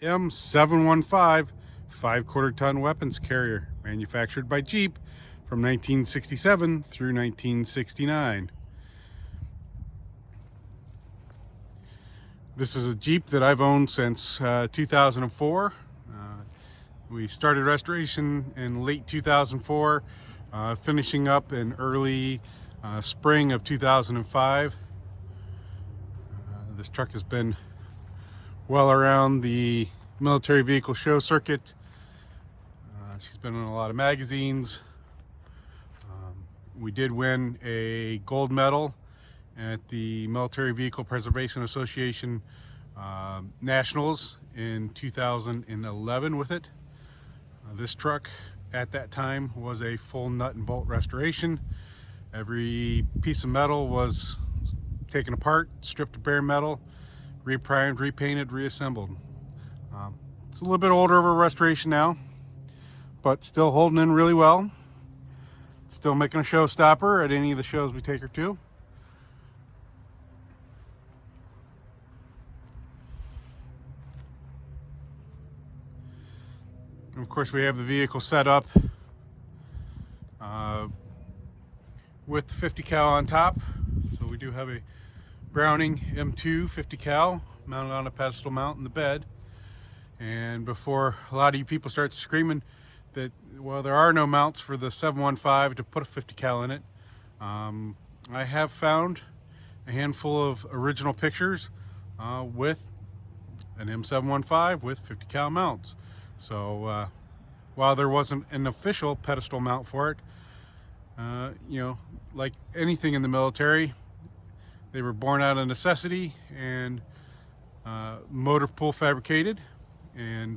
M715 5/4 ton weapons carrier, manufactured by Jeep from 1967 through 1969. This is a Jeep that I've owned since 2004. We started restoration in late 2004, finishing up in early spring of 2005. This truck has been well around the military vehicle show circuit. She's been in a lot of magazines. We did win a gold medal at the Military Vehicle Preservation Association Nationals in 2011 with it. This truck at that time was a full nut and bolt restoration. Every piece of metal was taken apart, stripped of bare metal, reprimed, repainted, reassembled. It's a little bit older of a restoration now, but still holding in really well. Still making a showstopper at any of the shows we take her to. And of course, we have the vehicle set up with 50 cal on top. So we do have a Browning M2 50 cal mounted on a pedestal mount in the bed. And before a lot of you people start screaming that, well, there are no mounts for the 715 to put a 50 cal in it, I have found a handful of original pictures with an M715 with 50 cal mounts. So while there wasn't an official pedestal mount for it, you know, like anything in the military, they were born out of necessity and motor pool fabricated. And